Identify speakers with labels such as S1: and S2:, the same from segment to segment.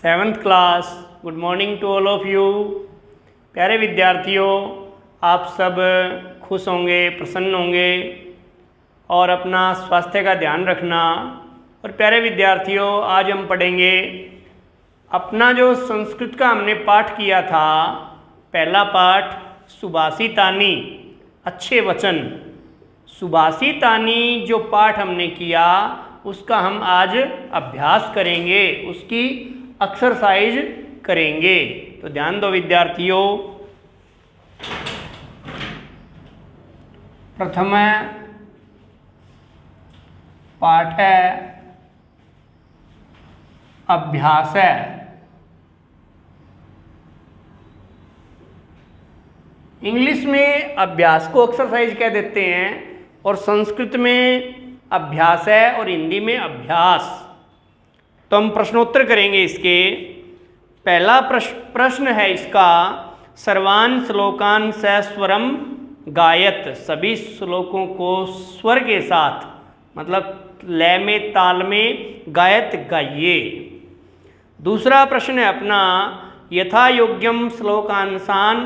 S1: Seventh class. Good morning to all of you. प्यारे विद्यार्थियों, आप सब खुश होंगे, प्रसन्न होंगे और अपना स्वास्थ्य का ध्यान रखना। और प्यारे विद्यार्थियों, आज हम पढ़ेंगे अपना जो संस्कृत का हमने पाठ किया था, पहला पाठ सुभाषितानी, अच्छे वचन। सुभाषितानी जो पाठ हमने किया उसका हम आज अभ्यास करेंगे, उसकी एक्सरसाइज करेंगे। तो ध्यान दो विद्यार्थियों। प्रथम पाठ है अभ्यास है। इंग्लिश में अभ्यास को एक्सरसाइज कह देते हैं और संस्कृत में अभ्यास है और हिंदी में अभ्यास। तो हम प्रश्नोत्तर करेंगे इसके। पहला प्रश्न है इसका, सर्वान श्लोकान सस्वरम गायत, सभी श्लोकों को स्वर के साथ मतलब लय में, ताल में गायत गाइए। दूसरा प्रश्न है अपना, यथा योग्यम श्लोकांशान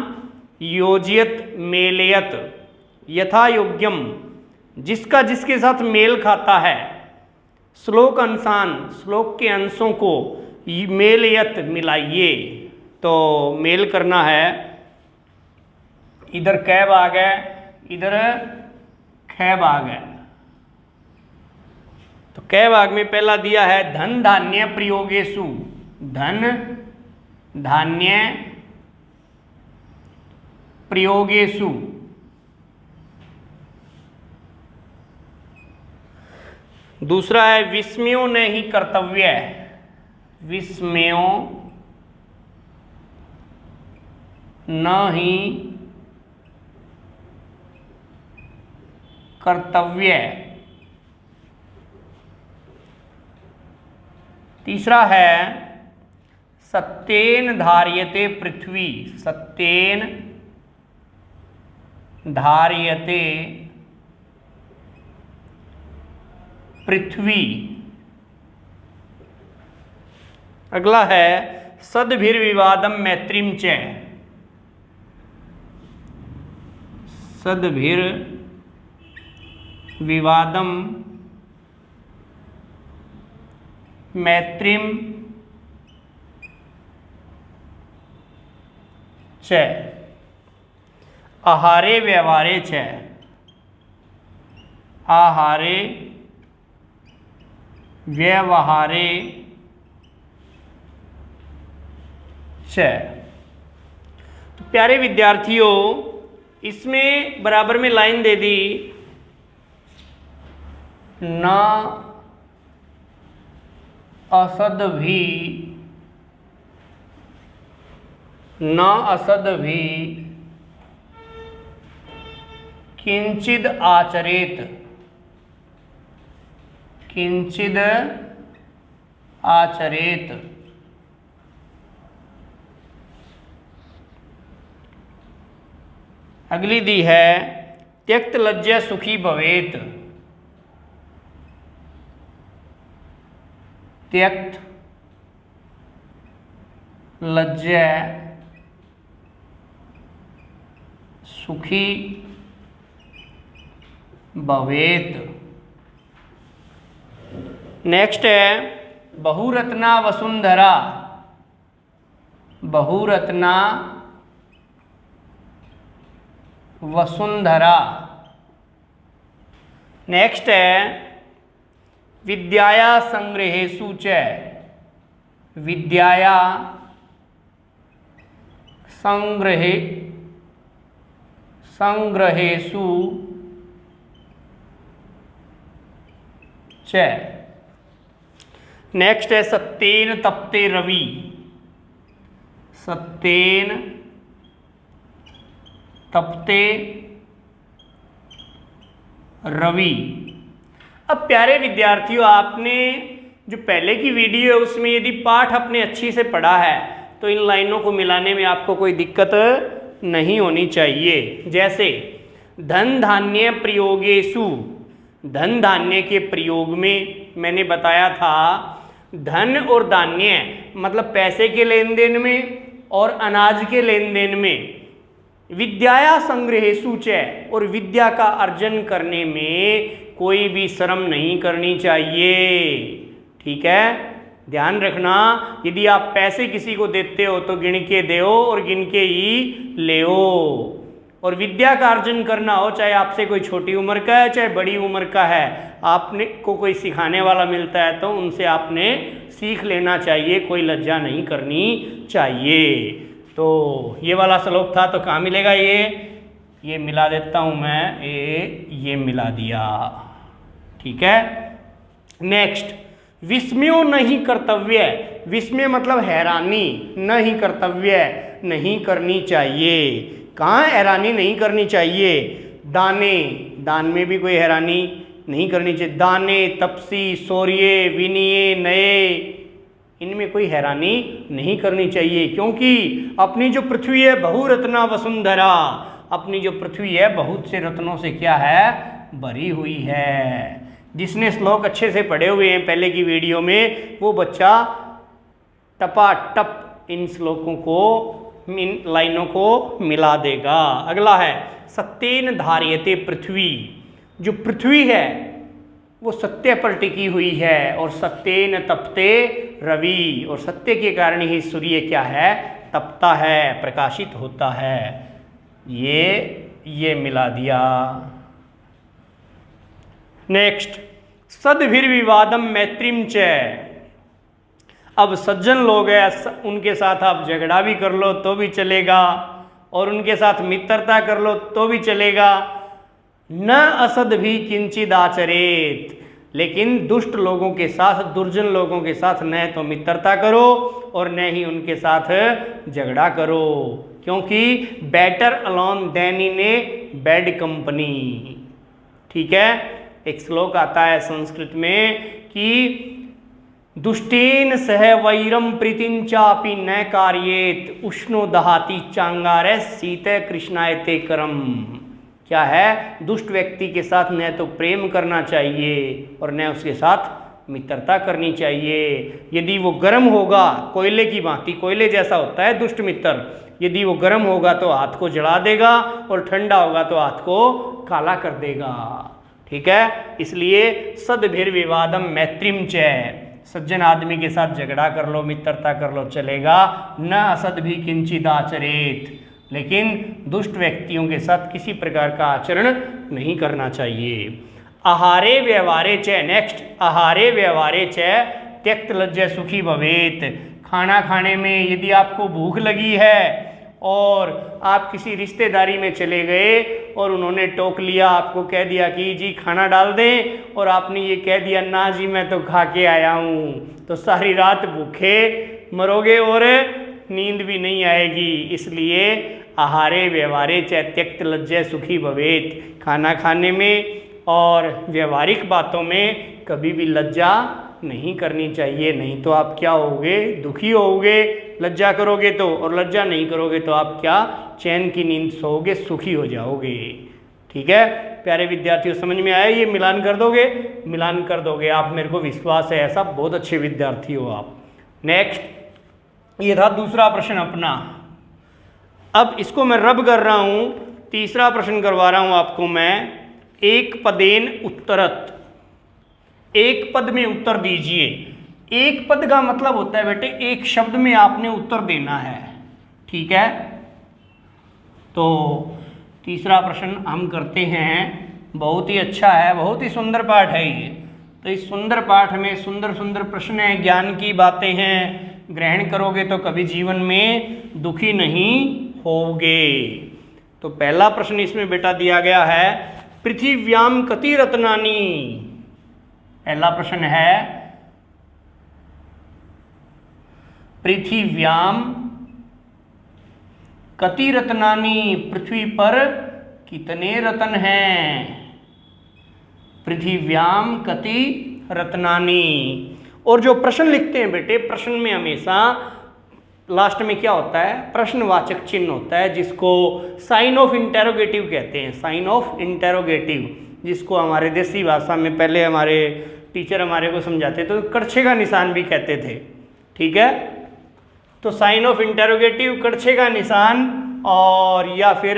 S1: योजयत मेलयत, यथा योग्यम जिसका जिसके साथ मेल खाता है, श्लोक अंशान श्लोक के अंशों को मेलयत मिलाइए। तो मेल करना है, इधर कै भाग है, इधर ख भाग है। तो कै भाग में पहला दिया है धन धान्य प्रयोगेषु, धन धान्य प्रयोगेषु। दूसरा है विस्मयो न ही कर्तव्य, विस्मयो न ही कर्तव्य। तीसरा है सत्येन धार्यते पृथ्वी, सत्येन धार्यते पृथ्वी। अगला है सद्भिर्विवादम मैत्रीम च, सद्भिर्विवादम मैत्रीम च, आहारे व्यवहारे च, आहारे व्यवहारे च। तो प्यारे विद्यार्थियों, इसमें बराबर में लाइन दे दी, न असद भी, न असद भी किंचिद आचरेत, किंचिद आचरेत। अगली दी है त्यक्त लज्जा सुखी भवेत, त्यक्त लज्जा सुखी भवेत। नेक्स्ट है बहुरत्ना वसुंधरा, बहुरत्ना वसुंधरा। नेक्स्ट है विद्याया संग्रहेषु च, विद्याया संग्रहेषु च। नेक्स्ट है सत्येन तप्ते रवि, सत्येन तप्ते रवि। अब प्यारे विद्यार्थियों, आपने जो पहले की वीडियो है उसमें यदि पाठ आपने अच्छी से पढ़ा है तो इन लाइनों को मिलाने में आपको कोई दिक्कत नहीं होनी चाहिए। जैसे धन धान्य प्रयोगेषु, धन धान्य के प्रयोग में मैंने बताया था धन और धान्य मतलब पैसे के लेन देन में और अनाज के लेन देन में, विद्याया संग्रहेषु च, और विद्या का अर्जन करने में कोई भी शर्म नहीं करनी चाहिए। ठीक है, ध्यान रखना, यदि आप पैसे किसी को देते हो तो गिन के दो और गिन के ही लेओ। और विद्या का अर्जन करना हो, चाहे आपसे कोई छोटी उम्र का है चाहे बड़ी उम्र का है, आपने को कोई सिखाने वाला मिलता है तो उनसे आपने सीख लेना चाहिए, कोई लज्जा नहीं करनी चाहिए। तो ये वाला श्लोक था, तो कहाँ मिलेगा ये मिला देता हूँ मैं, ये मिला दिया। ठीक है, नेक्स्ट, विस्मयो नहीं कर्तव्य, विस्मय मतलब हैरानी, नहीं कर्तव्य नहीं करनी चाहिए। कहाँ हैरानी नहीं करनी चाहिए? दाने, दान में भी कोई हैरानी नहीं करनी चाहिए। दाने, तपसी, शौर्य, विनय, नए, इनमें कोई हैरानी नहीं करनी चाहिए, क्योंकि अपनी जो पृथ्वी है बहुरत्ना वसुंधरा, अपनी जो पृथ्वी है बहुत से रत्नों से क्या है, भरी हुई है। जिसने श्लोक अच्छे से पढ़े हुए हैं पहले की वीडियो में, वो बच्चा टपाटप इन श्लोकों को, इन लाइनों को मिला देगा। अगला है सत्येन धार्यते पृथ्वी, जो पृथ्वी है वो सत्य पर टिकी हुई है, और सत्येन तपते रवि, और सत्य के कारण ही सूर्य क्या है, तपता है, प्रकाशित होता है। ये मिला दिया। नेक्स्ट, सद्भिर्विवादम मैत्रीम च, अब सज्जन लोग हैं, उनके साथ आप झगड़ा भी कर लो तो भी चलेगा, और उनके साथ मित्रता कर लो तो भी चलेगा। न असद भी किंचिद आचरेत, लेकिन दुष्ट लोगों के साथ, दुर्जन लोगों के साथ न तो मित्रता करो और न ही उनके साथ झगड़ा करो, क्योंकि better alone than in a bad company. ठीक है, एक श्लोक आता है संस्कृत में कि दुष्टेन सह वैरम प्रीतिं चापि न कार्येत उष्णो दहाति चांगारे शीते कृष्णायते करम। क्या है, दुष्ट व्यक्ति के साथ न तो प्रेम करना चाहिए और न उसके साथ मित्रता करनी चाहिए। यदि वो गर्म होगा, कोयले की भांति, कोयले जैसा होता है दुष्ट मित्र, यदि वो गर्म होगा तो हाथ को जला देगा और ठंडा होगा तो हाथ को काला कर देगा। ठीक है, इसलिए सद्भिर्विवादम मैत्रीम च, सज्जन आदमी के साथ झगड़ा कर लो, मित्रता कर लो चलेगा। न असद भी किंचित आचरेत, लेकिन दुष्ट व्यक्तियों के साथ किसी प्रकार का आचरण नहीं करना चाहिए। आहारे व्यवहारे च, नेक्स्ट, आहारे व्यवहारे च त्यक्त लज्जा सुखी भवेत, खाना खाने में यदि आपको भूख लगी है और आप किसी रिश्तेदारी में चले गए और उन्होंने टोक लिया, आपको कह दिया कि जी खाना डाल दें, और आपने ये कह दिया ना जी मैं तो खा के आया हूँ, तो सारी रात भूखे मरोगे और नींद भी नहीं आएगी। इसलिए आहारे व्यवहारे च त्यक्त लज्जा सुखी भवेत, खाना खाने में और व्यवहारिक बातों में कभी भी लज्जा नहीं करनी चाहिए, नहीं तो आप क्या होगे, दुखी होगे। लज्जा करोगे तो, और लज्जा नहीं करोगे तो आप क्या, चैन की नींद सोओगे, सुखी हो जाओगे। ठीक है प्यारे विद्यार्थियों, समझ में आया? ये मिलान कर दोगे, मिलान कर दोगे आप, मेरे को विश्वास है ऐसा, बहुत अच्छे विद्यार्थी हो आप। नेक्स्ट, ये था दूसरा प्रश्न अपना। अब इसको मैं रब कर रहा हूँ, तीसरा प्रश्न करवा रहा हूँ आपको मैं। एक पदेन उत्तरत, एक पद में उत्तर दीजिए। एक पद का मतलब होता है बेटे एक शब्द में आपने उत्तर देना है। ठीक है, तो तीसरा प्रश्न हम करते हैं। बहुत ही अच्छा है, बहुत ही सुंदर पाठ है ये। तो इस सुंदर पाठ में सुंदर सुंदर प्रश्न हैं, ज्ञान की बातें हैं, ग्रहण करोगे तो कभी जीवन में दुखी नहीं होगे। तो पहला प्रश्न इसमें बेटा दिया गया है, पृथिव्याम कति रत्नानि। पहला प्रश्न है, पृथिव्याम कति रत्नानि, पृथ्वी पर कितने रत्न हैं। पृथिव्याम कति रत्नानि। और जो प्रश्न लिखते हैं बेटे, प्रश्न में हमेशा लास्ट में क्या होता है, प्रश्नवाचक चिन्ह होता है, जिसको साइन ऑफ इंटेरोगेटिव कहते हैं। साइन ऑफ इंटेरोगेटिव, जिसको हमारे देसी भाषा में पहले हमारे टीचर हमारे को समझाते तो कड़छे का निशान भी कहते थे। ठीक है, तो साइन ऑफ इंटेरोगेटिव, कड़छे का निशान और या फिर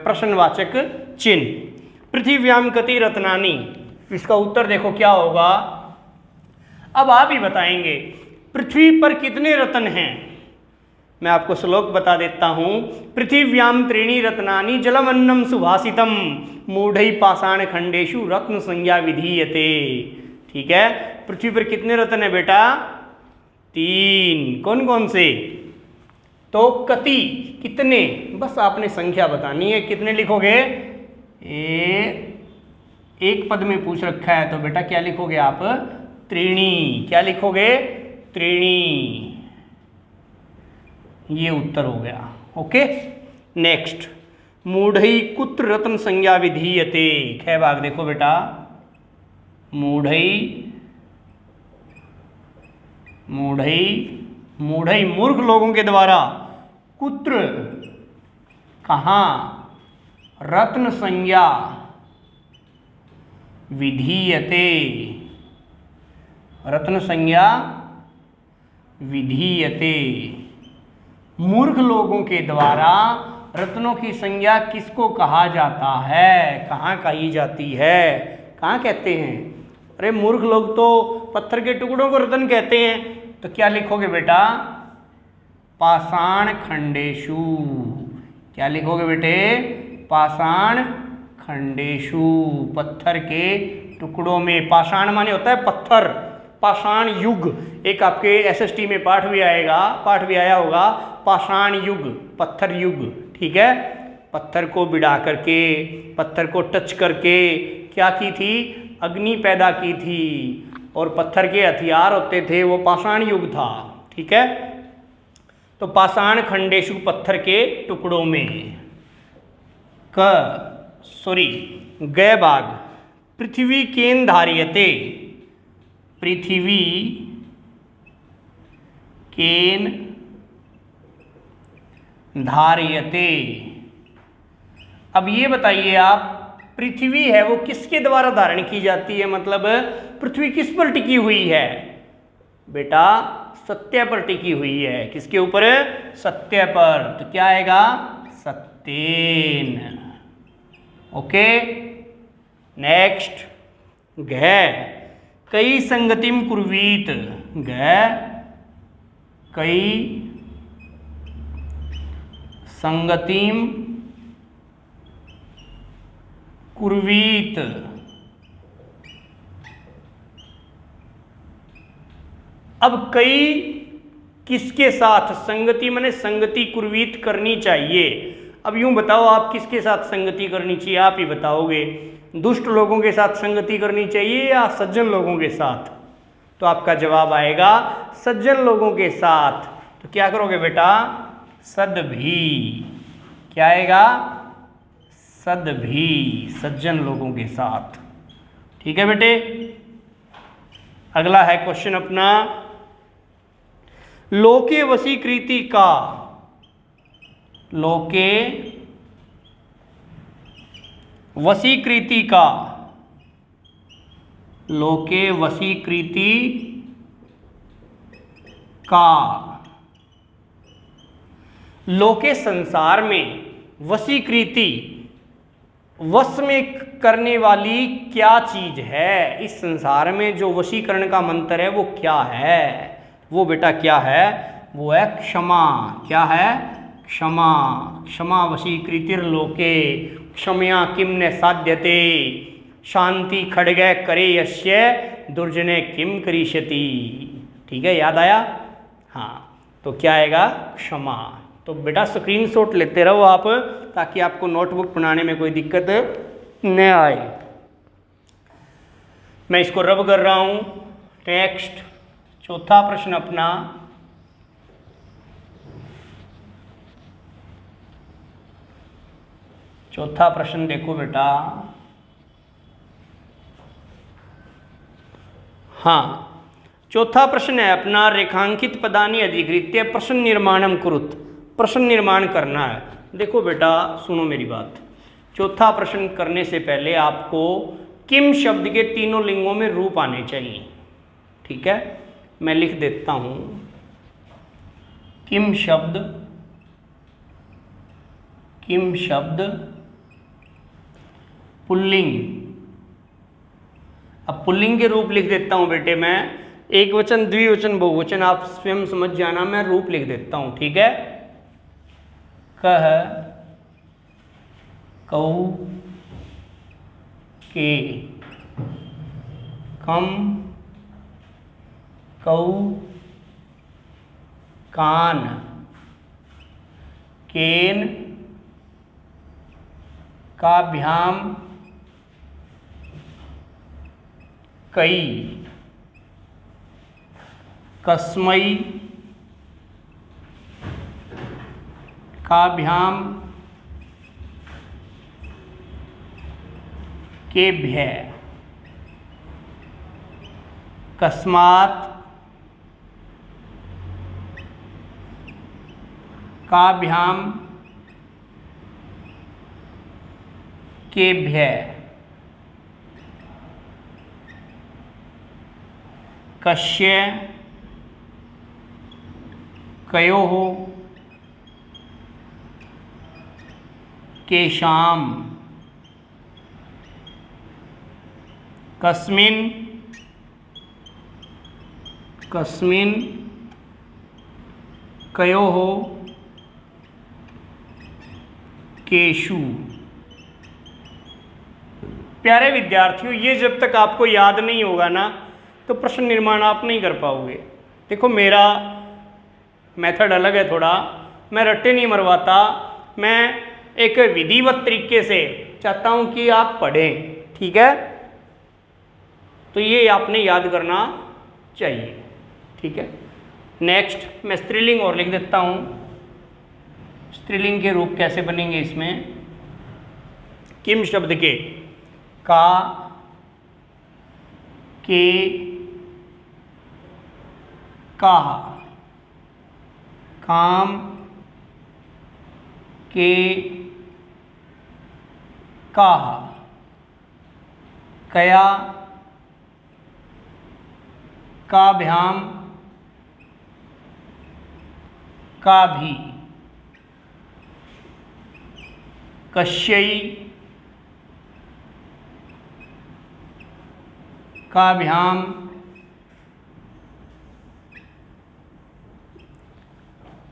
S1: प्रश्नवाचक चिन्ह। पृथिव्याम कति रत्नानि, इसका उत्तर देखो क्या होगा। अब आप ही बताएंगे पृथ्वी पर कितने रत्न हैं। मैं आपको श्लोक बता देता हूं। पृथिव्याम त्रीणि रत्नानि जलमन्नम सुभाषितम मूढ़ै पाषाण खंडेशु रत्न संज्ञा विधीयते। ठीक है, पृथ्वी पर कितने रत्न है बेटा? 3। कौन कौन से? तो कति कितने, बस आपने संख्या बतानी है। कितने लिखोगे? एक पद में पूछ रखा है तो बेटा क्या लिखोगे आप? त्रीणी। क्या लिखोगे? त्रीणी। ये उत्तर हो गया। Okay, next. मूढ़ई कुत्र रत्न संज्ञा विधीयते। ख भाग देखो बेटा। मूढ़ई मूर्ख लोगों के द्वारा कुत्र कहाँ रत्न संज्ञा विधीयते। रत्न संज्ञा विधीयते। मूर्ख लोगों के द्वारा रत्नों की संज्ञा किसको कहा जाता है? कहाँ कही जाती है? कहाँ कहते हैं? अरे मूर्ख लोग तो पत्थर के टुकड़ों को रत्न कहते हैं। तो क्या लिखोगे बेटा? पाषाण खंडेशु। क्या लिखोगे बेटे? पाषाण खंडेशु। पत्थर के टुकड़ों में। पाषाण माने होता है पत्थर। पाषाण युग, एक आपके एसएसटी में पाठ भी आया होगा। पाषाण युग, पत्थर युग। ठीक है, पत्थर को बिड़ा करके, पत्थर को टच करके क्या की थी? अग्नि पैदा की थी। और पत्थर के हथियार होते थे, वो पाषाण युग था। ठीक है, तो पाषाण खंडेशु, पत्थर के टुकड़ों में। गय बाग। पृथ्वी केन धार्यते। पृथ्वी केन धार्यते। अब ये बताइए आप, पृथ्वी है वो किसके द्वारा धारण की जाती है? मतलब पृथ्वी किस पर टिकी हुई है? बेटा सत्य पर टिकी हुई है। किसके ऊपर? सत्य पर। तो क्या आएगा? सत्येन। Okay, next. घ कई संगतिम कुर्वीत। घ कई संगतिम कुर्वीत। अब कई किसके साथ संगति, माने संगति कुर्वीत करनी चाहिए। अब यूं बताओ, आप किसके साथ संगति करनी चाहिए? आप ही बताओगे। दुष्ट लोगों के साथ संगति करनी चाहिए या सज्जन लोगों के साथ? तो आपका जवाब आएगा सज्जन लोगों के साथ। तो क्या करोगे बेटा? सद्भी। क्या आएगा? सद्भी, सज्जन लोगों के साथ। ठीक है बेटे, अगला है क्वेश्चन अपना। लोके वशीकृति का। लोके वशीकृति का। लोके वशीकृति का। लोके संसार में वशीकृति, वश में करने वाली क्या चीज है? इस संसार में जो वशीकरण का मंत्र है वो क्या है? वो बेटा क्या है? वो है क्षमा। क्या है? क्षमा। क्षमा वशीकृतिर्लोके क्षमया किम न साध्यते शांति खड्गे करे यस्य दुर्जने किम करिष्यति। ठीक है, याद आया? हाँ, तो क्या आएगा? क्षमा। तो बेटा स्क्रीनशॉट लेते रहो आप, ताकि आपको नोटबुक बनाने में कोई दिक्कत न आए। मैं इसको रब कर रहा हूँ। नेक्स्ट, चौथा प्रश्न अपना। चौथा प्रश्न देखो बेटा। हाँ, चौथा प्रश्न है अपना, रेखांकित पदानि अधिकृत्य प्रश्न निर्माणम कुरुत। प्रश्न निर्माण करना है। देखो बेटा सुनो मेरी बात। चौथा प्रश्न करने से पहले आपको किम शब्द के तीनों लिंगों में रूप आने चाहिए। ठीक है, मैं लिख देता हूं, किम शब्द पुल्लिंग। अब पुल्लिंग के रूप लिख देता हूं बेटे मैं, एक वचन, द्विवचन, बहुवचन आप स्वयं समझ जाना, मैं रूप लिख देता हूं। ठीक है, कह, कऊ, के, कम, कऊ, कान, केन, काभ्याम, कई, कस्मई, काभ्याम, केभ्य, कस्मात्, काभ्याम, केभ्य, कस्य, कयोः, केशाम, कस्मिन्, कस्मिन्, कयोः, केषु। प्यारे विद्यार्थियों, ये जब तक आपको याद नहीं होगा ना तो प्रश्न निर्माण आप नहीं कर पाओगे। देखो मेरा मेथड अलग है थोड़ा, मैं रट्टे नहीं मरवाता, मैं एक विधिवत तरीके से चाहता हूँ कि आप पढ़ें। ठीक है, तो ये आपने याद करना चाहिए। ठीक है, नेक्स्ट मैं स्त्रीलिंग और लिख देता हूँ। स्त्रीलिंग के रूप कैसे बनेंगे इसमें, किम शब्द के का, के, काह, काम, के, काह, कया, काभ्याम, काभी, कस्यई, काभ्याम,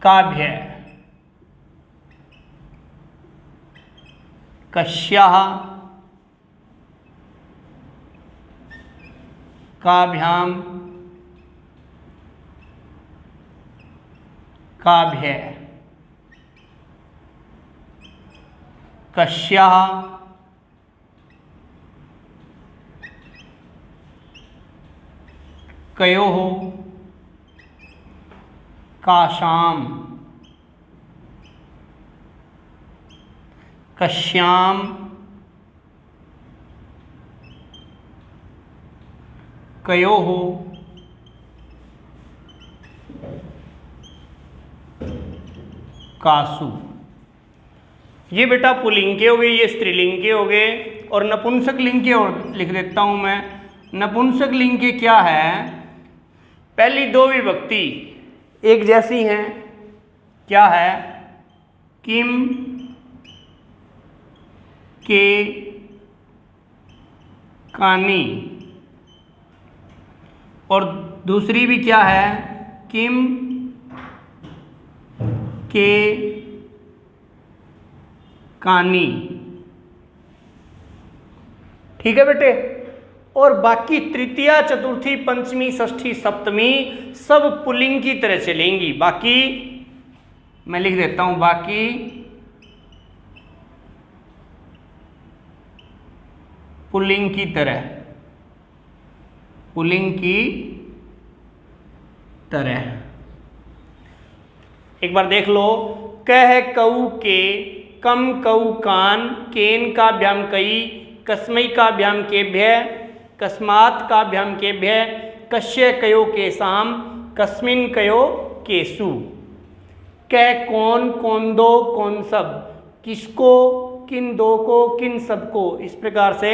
S1: काभ्य, कस्याः, काभ्याम, काभ्य, कस्याः, कयोः, काशाम, कश्याम, कयोः, कासु। ये बेटा पुल्लिंग के हो गए, ये स्त्रीलिंग के हो गए, और नपुंसक लिंग के और लिख देता हूं मैं। नपुंसक लिंग के क्या है, पहली दो विभक्ति एक जैसी हैं, क्या है, किम, के, कानी, और दूसरी भी क्या है, किम, के, कानी। ठीक है बेटे, और बाकी तृतीया, चतुर्थी, पंचमी, षष्ठी, सप्तमी सब पुल्लिंग की तरह चलेंगी। बाकी मैं लिख देता हूं, बाकी पुल्लिंग की तरह, पुल्लिंग की तरह। एक बार देख लो, कह, कऊ, के, कम, कऊ, कान, केन, काभ्याम, कई, कस्मै, काभ्याम, केभ्य, कस्मात्, काभ्याम, केभ्य, कस्य, कयो, केशाम, कस्मिन्, कयो, केषु। कह कौन, कौन दो, कौन सब, किसको, किन दो को, किन सबको, इस प्रकार से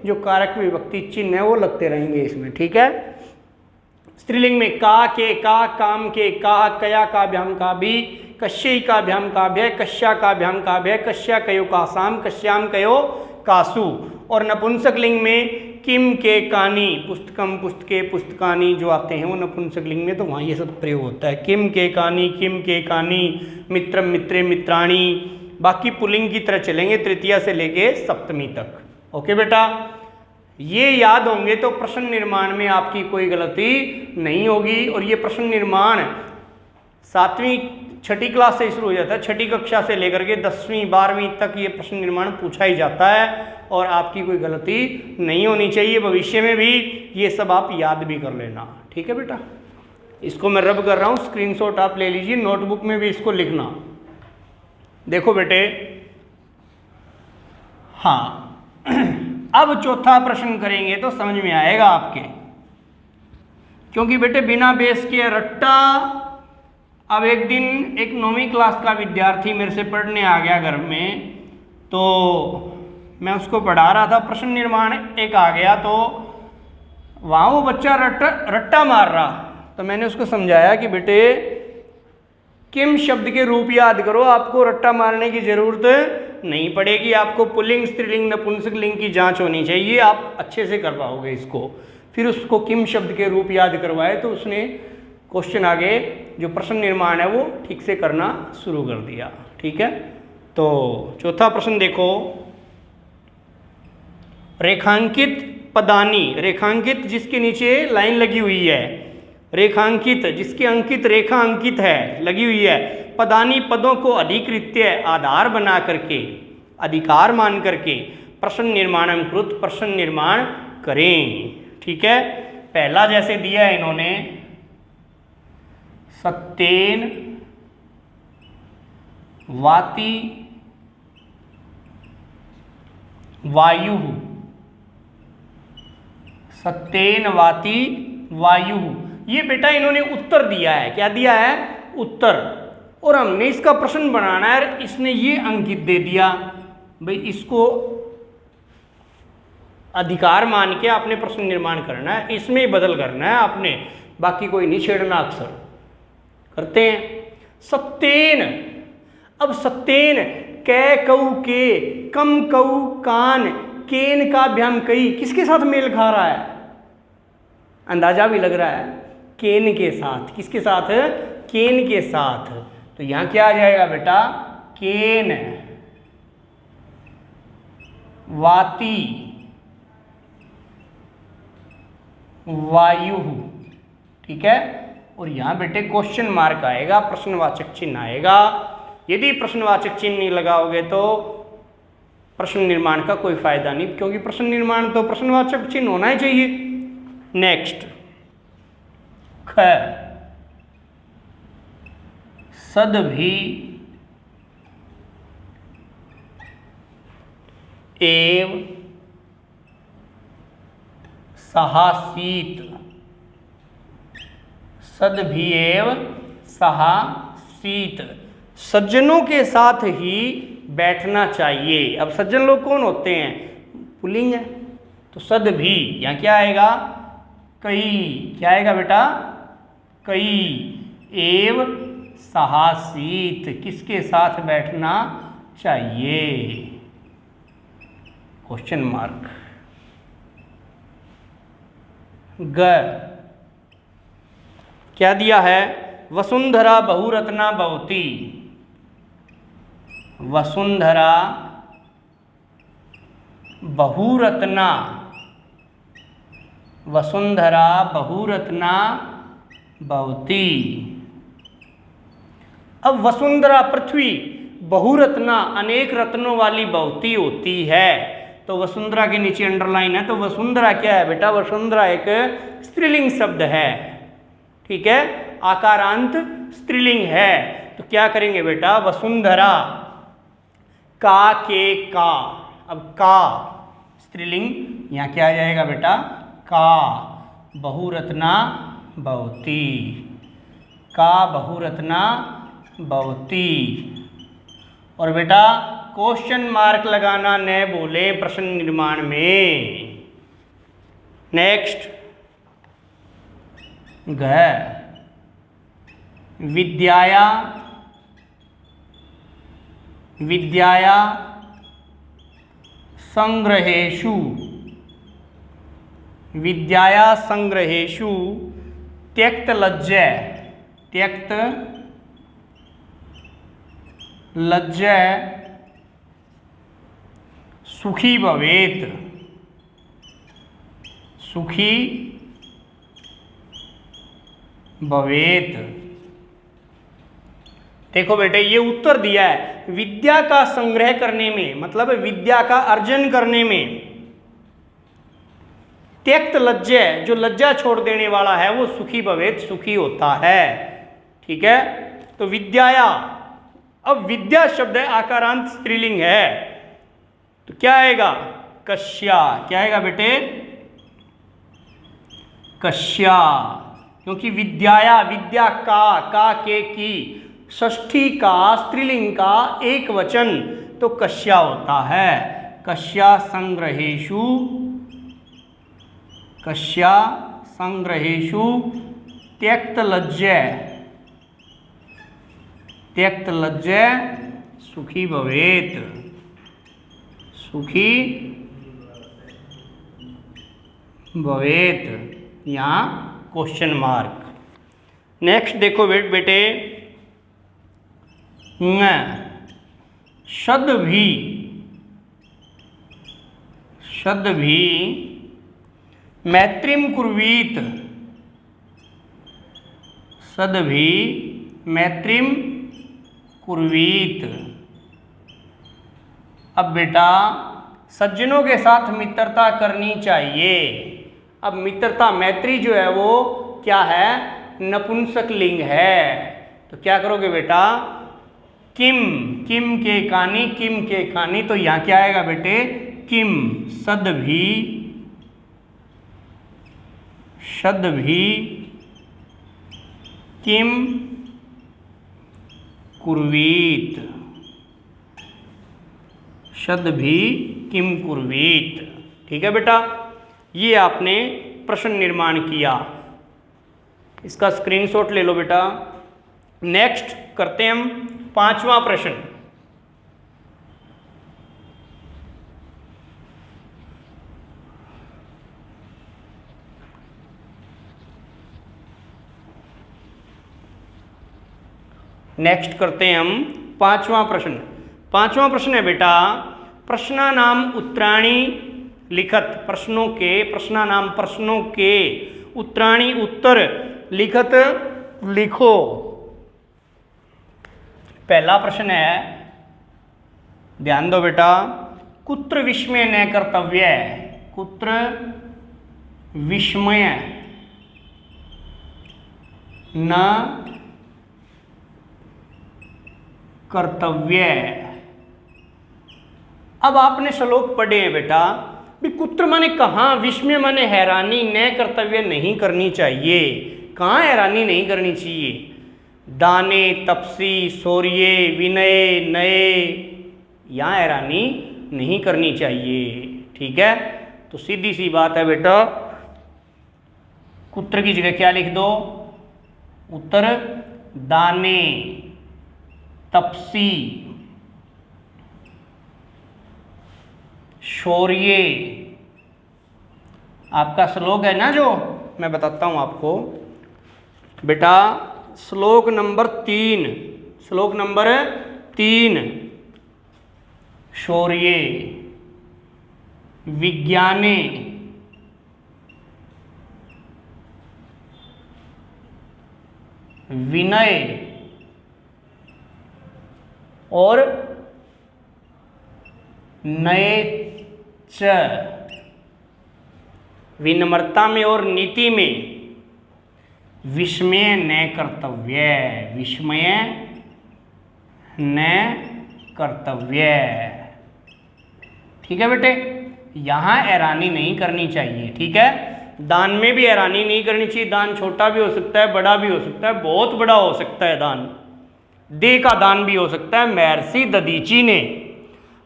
S1: जो कारक विभक्ति चिन्ह है वो लगते रहेंगे इसमें, ठीक है। स्त्रीलिंग में का, के, का, काम के, का, कया काभ्याम का भी, कश्यई काभ्याम काभ्य, कश्या काभ्याम काभ्य, कश्या कयो कासाम, कश्याम कयो कासु। और नपुंसक लिंग में किम के कानी, पुस्तकम पुस्तके पुस्तकानी जो आते हैं वो नपुंसक लिंग में, तो वहाँ ये सब प्रयोग होता है। किम के कानी, मित्रम मित्रे मित्राणी। बाकी पुल्लिंग की तरह चलेंगे तृतीया से लेके सप्तमी तक। ओके बेटा, ये याद होंगे तो प्रश्न निर्माण में आपकी कोई गलती नहीं होगी। और ये प्रश्न निर्माण 7वीं 6ठी क्लास से शुरू हो जाता है, 6ठी कक्षा से लेकर के 10वीं 12वीं तक ये प्रश्न निर्माण पूछा ही जाता है और आपकी कोई गलती नहीं होनी चाहिए। भविष्य में भी ये सब आप याद भी कर लेना, ठीक है बेटा। इसको मैं रब कर रहा हूँ, स्क्रीनशॉट आप ले लीजिए, नोटबुक में भी इसको लिखना। देखो बेटे, हाँ अब चौथा प्रश्न करेंगे तो समझ में आएगा आपके, क्योंकि बेटे बिना बेस के रट्टा। अब एक दिन एक 9वीं क्लास का विद्यार्थी मेरे से पढ़ने आ गया घर में, तो मैं उसको पढ़ा रहा था, प्रश्न निर्माण एक आ गया, तो वहाँ वो बच्चा रट्टा मार रहा। तो मैंने उसको समझाया कि बेटे किम शब्द के रूप याद करो, आपको रट्टा मारने की जरूरत नहीं पड़ेगी, आपको पुल्लिंग स्त्रीलिंग नपुंसक लिंग की जांच होनी चाहिए, आप अच्छे से कर पाओगे इसको। फिर उसको किम शब्द के रूप याद करवाए तो उसने क्वेश्चन आगे जो प्रश्न निर्माण है वो ठीक से करना शुरू कर दिया, ठीक है। तो चौथा प्रश्न देखो, रेखांकित पदानी, रेखांकित जिसके नीचे लाइन लगी हुई है, रेखांकित जिसके अंकित रेखा अंकित है लगी हुई है, पदानी पदों को अधिकृत्य आधार बना करके, अधिकार मान करके प्रश्न निर्माणम कृत प्रश्न निर्माण करें, ठीक है। पहला जैसे दिया है इन्होंने, सत्येन वाति वायु, सत्येन वाति वायु, ये बेटा इन्होंने उत्तर दिया है। क्या दिया है? उत्तर। और हमने इसका प्रश्न बनाना है, इसने ये अंकित दे दिया, भाई इसको अधिकार मान के आपने प्रश्न निर्माण करना है, इसमें ही बदल करना है आपने, बाकी कोई नहीं छेड़ना। अक्सर करते हैं। सत्येन, अब सत्येन कै कऊ के, कम कऊ कान, केन का भ्याम कई, किसके साथ मेल खा रहा है? अंदाजा भी लग रहा है, केन के साथ। किसके साथ? केन के साथ। तो यहां क्या आ जाएगा बेटा? केन वाति वायु, ठीक है। और यहां बेटे क्वेश्चन मार्क आएगा, प्रश्नवाचक चिन्ह आएगा। यदि प्रश्नवाचक चिन्ह नहीं लगाओगे तो प्रश्न निर्माण का कोई फायदा नहीं, क्योंकि प्रश्न निर्माण तो प्रश्नवाचक चिन्ह होना ही चाहिए। नेक्स्ट, ख सदभि एव सहासीत, सदभि एव सहासीत, सज्जनों के साथ ही बैठना चाहिए। अब सज्जन लोग कौन होते हैं? पुल्लिंग है, तो सदभि, यहाँ क्या आएगा? कई। क्या आएगा बेटा? कई एव सहासीत, किसके साथ बैठना चाहिए? Question mark. ग, क्या दिया है? वसुंधरा बहुरत्ना भवती, वसुंधरा बहुरत्ना, वसुंधरा बहुरत्ना भवती। अब वसुंधरा पृथ्वी, बहुरत्ना अनेक रत्नों वाली भवती होती है, तो वसुंधरा के नीचे अंडरलाइन है, तो वसुंधरा क्या है बेटा? वसुंधरा एक स्त्रीलिंग शब्द है, ठीक है, आकारांत स्त्रीलिंग है। तो क्या करेंगे बेटा? वसुंधरा का के का, अब का स्त्रीलिंग, यहाँ क्या आ जाएगा बेटा? का बहुरत्ना भवती, का बहुरत्ना भवती। और बेटा क्वेश्चन मार्क लगाना न बोले प्रश्न निर्माण में। नेक्स्ट, घ विद्याया विद्याया संग्रहेषु विद्याया संग्रहेषु त्यक्त लज्जा सुखी भवेत देखो बेटे ये उत्तर दिया है, विद्या का संग्रह करने में मतलब विद्या का अर्जन करने में त्यक्त लज्जा, जो लज्जा छोड़ देने वाला है वो सुखी भवेत, सुखी होता है। ठीक है, तो विद्याया, अब विद्या शब्द है आकारांत स्त्रीलिंग है, तो क्या आएगा? कश्या। क्या आएगा बेटे? कश्या, क्योंकि विद्याया, विद्या का के की, षष्ठी का स्त्रीलिंग का एक वचन तो कश्या होता है। कश्या संग्रहेषु त्यक्त लज्जा सुखी भवेत, यहाँ क्वेश्चन मार्क। नेक्स्ट देखो बेटे, शब्द भी मैत्रीम कुर्वीत, अब बेटा सज्जनों के साथ मित्रता करनी चाहिए। अब मित्रता, मैत्री जो है वो क्या है? नपुंसक लिंग है, तो क्या करोगे बेटा? किम के कानी, तो यहाँ क्या आएगा बेटे? किम। शब्द भी किम कुर्वीत, ठीक है बेटा, ये आपने प्रश्न निर्माण किया, इसका स्क्रीनशॉट ले लो बेटा। नेक्स्ट करते हैं हम 5वां प्रश्न। नेक्स्ट करते हैं हम 5वां प्रश्न। 5वां प्रश्न है बेटा, प्रश्नानाम उत्तराणी लिखत, प्रश्नों के उत्तराणी उत्तर लिखत लिखो। पहला प्रश्न है, ध्यान दो बेटा, कुत्र विस्मय न कर्तव्य, कुत्र विस्मय न कर्तव्य। अब आपने श्लोक पढ़े हैं बेटा, भी कुत्र माने कहाँ, विस्मय माने हैरानी, न कर्तव्य नहीं करनी चाहिए। कहाँ हैरानी नहीं करनी चाहिए? दाने, तपसी, शौर्य, विनय, नए, यहाँ हैरानी नहीं करनी चाहिए। ठीक है, तो सीधी सी बात है बेटा, कुत्र की जगह क्या लिख दो? उत्तर दाने, तपसी, शौर्य। आपका श्लोक है ना, जो मैं बताता हूं आपको बेटा, श्लोक नंबर 3, शौर्य, विज्ञाने, विनय और नए च, विनम्रता में और नीति में विस्मय न कर्तव्य, विस्मय न कर्तव्य। ठीक है बेटे, यहाँ हैरानी नहीं करनी चाहिए। ठीक है, दान में भी हैरानी नहीं करनी चाहिए। दान छोटा भी हो सकता है, बड़ा भी हो सकता है, बहुत बड़ा हो सकता है दान, देह का दान भी हो सकता है। महर्षि दधीची ने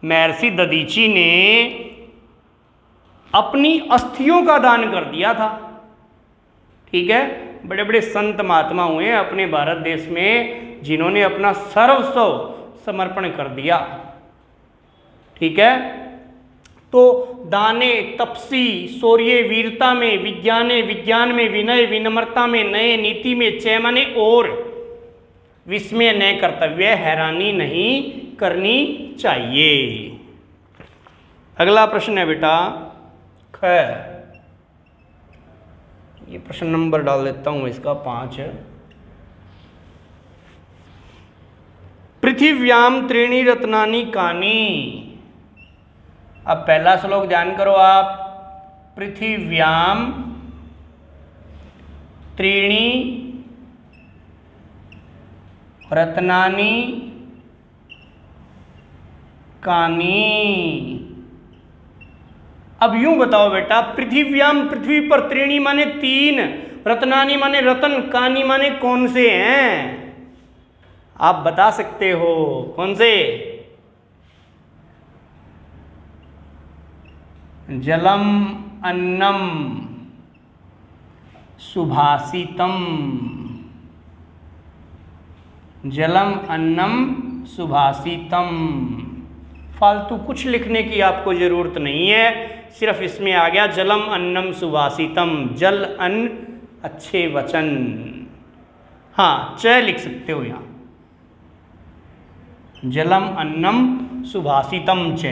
S1: महर्षि दधीची ने अपनी अस्थियों का दान कर दिया था। ठीक है, बड़े बड़े संत महात्मा हुए अपने भारत देश में जिन्होंने अपना सर्वस्व समर्पण कर दिया। ठीक है, तो दाने तपसी शौर्य वीरता में, विज्ञान में, विनय विनम्रता में, नए नीति में, चैमने और विस्मय न कर्तव्य, हैरानी नहीं करनी चाहिए। अगला प्रश्न है बेटा ख। ये प्रश्न नंबर डाल देता हूं इसका 5। पृथिव्याम त्रीणि रत्नानि कानि। अब पहला श्लोक ध्यान करो आप। पृथिव्याम त्रीणि रत्नानि कानि। अब यूं बताओ बेटा, पृथिव्याम पृथ्वी पर, त्रीणि माने 3, रत्नानि माने रतन, कानि माने कौन से हैं? आप बता सकते हो कौन से? जलम अन्नम सुभाषितम। जलम अन्नम सुभाषितम। फालतू कुछ लिखने की आपको जरूरत नहीं है, सिर्फ इसमें आ गया जलम अन्नम सुभाषितम, जल अन्न अच्छे वचन। हाँ, च लिख सकते हो यहाँ, जलम अन्नम सुभाषितम च।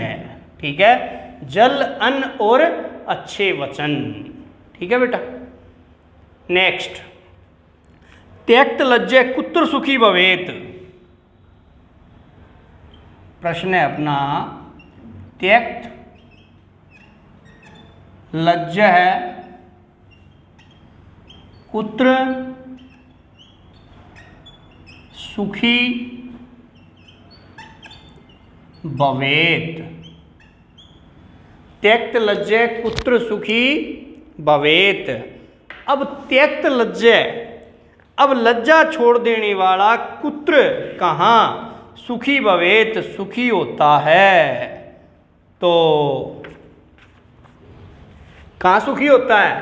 S1: ठीक है, जल अन्न और अच्छे वचन। ठीक है बेटा। नेक्स्ट, त्यक्त लज्जय कुत्र सुखी भवेत। प्रश्न है अपना, त्यक्त लज्ज है कुत्र सुखी भवेत। त्यक्त लज्जय कुत्र सुखी भवेत। अब त्यक्त लज्जय, अब लज्जा छोड़ देने वाला कुत्र कहाँ सुखी भवेत सुखी होता है। तो कहाँ सुखी होता है?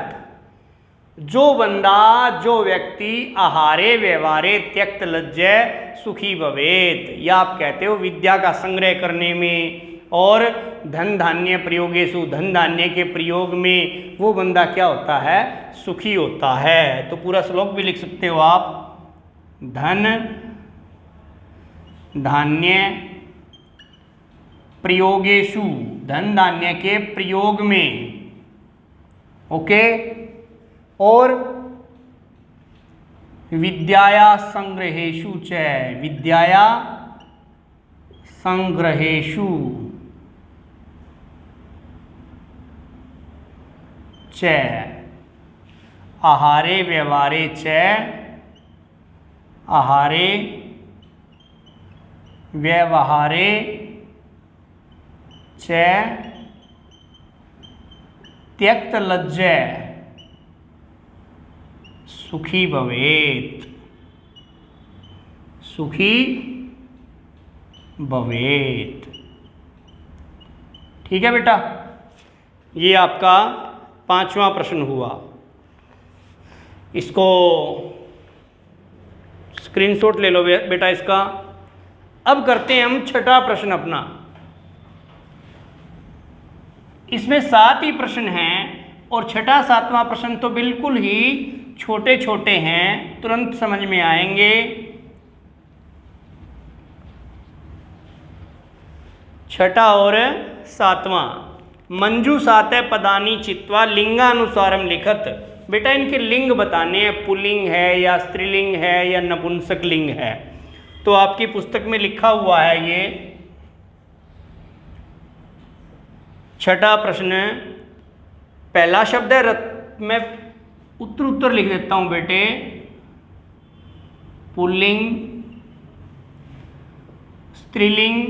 S1: जो बंदा, जो व्यक्ति आहारे व्यवहारे त्यक्त लज्जय सुखी भवेत, या आप कहते हो विद्या का संग्रह करने में और धन धान्य प्रयोगेषु, धन धान्य के प्रयोग में वो बंदा क्या होता है? सुखी होता है। तो पूरा श्लोक भी लिख सकते हो आप, धन धान्य प्रयोगेषु, धन धान्य के प्रयोग में, ओके, और विद्याया संग्रहेषु च, विद्याया संग्रहेषु च, आहारे व्यवहारे च, आहारे व्यवहारे च त्यक्त लज्जय सुखी भवेत, सुखी भवेत। ठीक है बेटा, ये आपका 5वां प्रश्न हुआ। इसको स्क्रीनशॉट ले लो बेटा इसका। अब करते हैं हम 6ठा प्रश्न अपना। इसमें 7 ही प्रश्न हैं और 6ठा 7वां प्रश्न तो बिल्कुल ही छोटे छोटे हैं, तुरंत समझ में आएंगे। 6ठा और 7वां, मंजू साते पदानी चित्वा लिंगानुसारम लिखत। बेटा इनके लिंग बताने हैं, पुल्लिंग है या स्त्रीलिंग है या नपुंसक लिंग है। तो आपकी पुस्तक में लिखा हुआ है ये 6ठा प्रश्न। पहला शब्द है मैं उत्तर लिख देता हूं बेटे, पुल्लिंग, स्त्रीलिंग,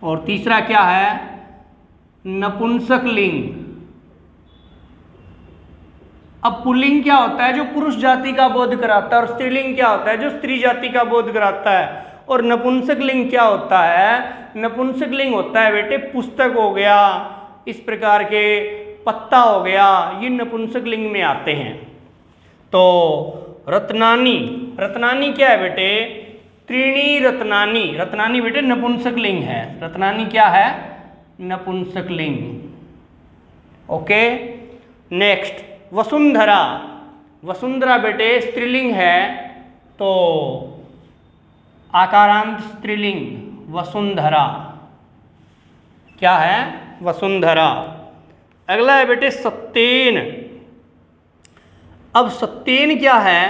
S1: और तीसरा क्या है? नपुंसक लिंग। अब पुल्लिंग क्या होता है? जो पुरुष जाति का बोध कराता है, और स्त्रीलिंग क्या होता है? जो स्त्री जाति का बोध कराता है। और नपुंसकलिंग क्या होता है? नपुंसकलिंग होता है बेटे पुस्तक हो गया, इस प्रकार के पत्ता हो गया, ये नपुंसकलिंग में आते हैं। तो रत्नानी, रत्नानी क्या है बेटे? त्रीणी रत्नानी, रत्नानी बेटे नपुंसकलिंग है। रत्नानी क्या है? नपुंसकलिंग। ओके, नेक्स्ट वसुंधरा, वसुंधरा बेटे स्त्रीलिंग है, तो आकारांत स्त्रीलिंग वसुंधरा क्या है? वसुंधरा। अगला है बेटे सत्येन। अब सत्येन क्या है?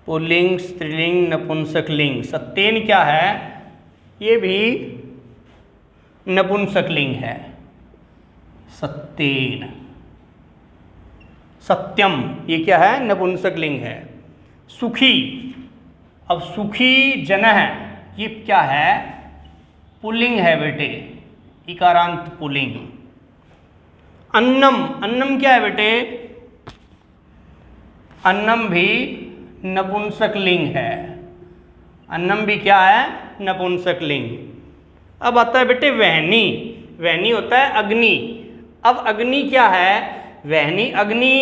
S1: पुल्लिंग, स्त्रीलिंग, नपुंसकलिंग। सत्येन क्या है? ये भी नपुंसकलिंग है। सत्येन, सत्यम, ये क्या है? नपुंसकलिंग है। सुखी, अब सुखी जनः, ये क्या है? पुल्लिंग है बेटे, इकारांत पुल्लिंग। अन्नम, अन्नम क्या है बेटे? अन्नम भी नपुंसकलिंग है। अन्नम भी क्या है? नपुंसकलिंग। अब आता है बेटे वहनी, वहनी होता है अग्नि। अब अग्नि क्या है? वहनी, अग्नि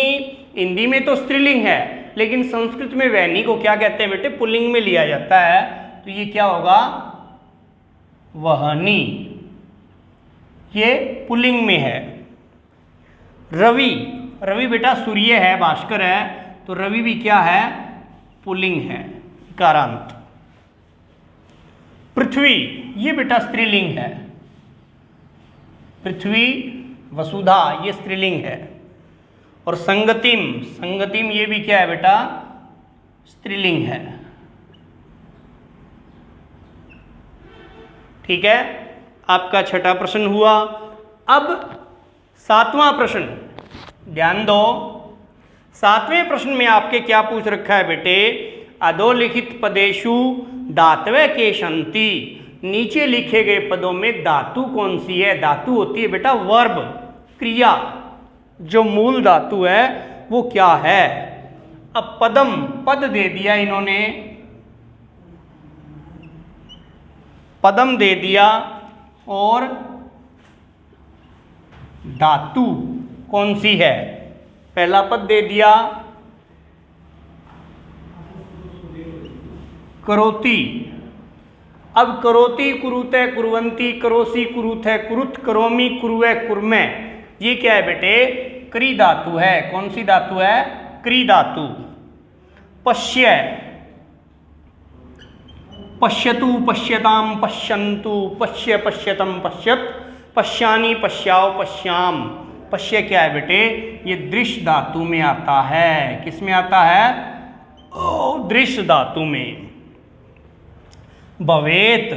S1: हिंदी में तो स्त्रीलिंग है, लेकिन संस्कृत में वहनी को क्या कहते हैं बेटे? पुल्लिंग में लिया जाता है, तो ये क्या होगा? वहनी, ये पुल्लिंग में है। रवि, रवि बेटा सूर्य है, भास्कर है, तो रवि भी क्या है? पुल्लिंग है, इकारांत। पृथ्वी, ये बेटा स्त्रीलिंग है। पृथ्वी, वसुधा, ये स्त्रीलिंग है। और संगतिम, संगतिम ये भी क्या है बेटा? स्त्रीलिंग है। ठीक है, आपका छठा प्रश्न हुआ। अब सातवां प्रश्न, ध्यान दो। सातवें प्रश्न में आपके क्या पूछ रखा है बेटे? अधोलिखित पदेषु धातवे के शंति, नीचे लिखे गए पदों में धातु कौन सी है? धातु होती है बेटा वर्ब, क्रिया, जो मूल धातु है वो क्या है? अब पदम, पद दे दिया इन्होंने, पदम दे दिया, और धातु कौन सी है? पहला पद दे दिया करोति। अब करोति, कुरुते, कुर्वन्ति, करोसि, कुरुथे, कुरुत, करोमि, कुरुवे, कुर्मे, ये क्या है बेटे? क्री धातु है। कौन सी धातु है? क्री धातु। पश्य, पश्यतु, पश्यताम, पश्यन्तु, पश्य, पश्यतम, पश्यत, पश्यानि, पश्याओ, पश्याम। पश्य क्या है बेटे? ये दृश्य धातु में आता है। किस में आता है? दृश्य धातु में। भवेत,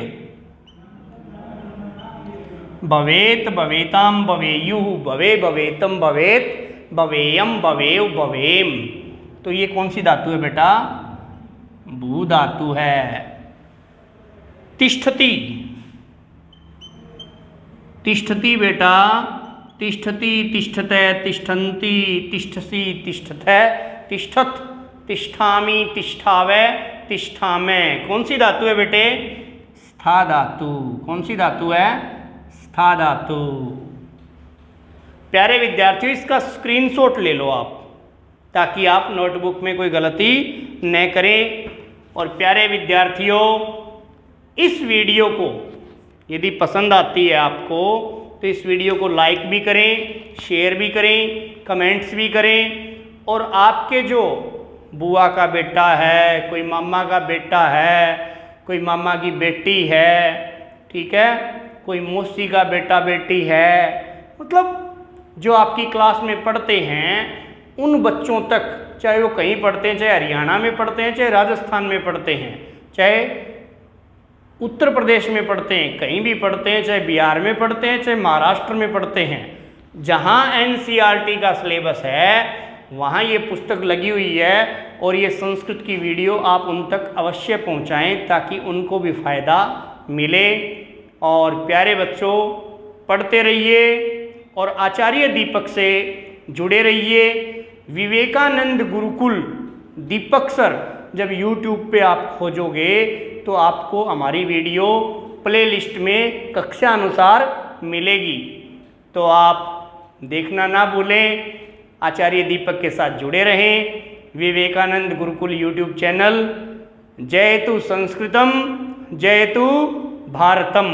S1: भवेत, भवेताम, भवेयुः, भवे, भवेतम, भवेत, भवेयम, भवेव, भवेम, तो ये कौन सी धातु है बेटा? भू धातु है। तिष्ठति, तिष्ठति बेटा, तिष्ठति, तिष्ठते, तिष्ठन्ति, तिष्ठसि, तिष्ठते, तिष्ठत, तिष्ठामि, तिष्ठावे, तिष्ठामे, कौन सी धातु है बेटे? स्था धातु। कौन सी धातु है? स्था धातु। प्यारे विद्यार्थियों, इसका स्क्रीनशॉट ले लो आप, ताकि आप नोटबुक में कोई गलती न करें। और प्यारे विद्यार्थियों, इस वीडियो को यदि पसंद आती है आपको, तो इस वीडियो को लाइक भी करें, शेयर भी करें, कमेंट्स भी करें। और आपके जो बुआ का बेटा है, कोई मामा का बेटा है, कोई मामा की बेटी है, ठीक है, कोई मौसी का बेटा बेटी है, मतलब जो आपकी क्लास में पढ़ते हैं, उन बच्चों तक, चाहे वो कहीं पढ़ते हैं, चाहे हरियाणा में पढ़ते हैं, चाहे राजस्थान में पढ़ते हैं, चाहे उत्तर प्रदेश में पढ़ते हैं, कहीं भी पढ़ते हैं, चाहे बिहार में पढ़ते हैं, चाहे महाराष्ट्र में पढ़ते हैं, जहाँ एनसीईआरटी का सिलेबस है वहाँ ये पुस्तक लगी हुई है। और ये संस्कृत की वीडियो आप उन तक अवश्य पहुँचाएँ, ताकि उनको भी फ़ायदा मिले। और प्यारे बच्चों, पढ़ते रहिए और आचार्य दीपक से जुड़े रहिए। विवेकानंद गुरुकुल दीपक सर जब YouTube पे आप खोजोगे तो आपको हमारी वीडियो प्लेलिस्ट में कक्षा अनुसार मिलेगी, तो आप देखना ना भूलें। आचार्य दीपक के साथ जुड़े रहें। Vivekananda Gurukul YouTube channel. जयतु संस्कृतम जयतु भारतम।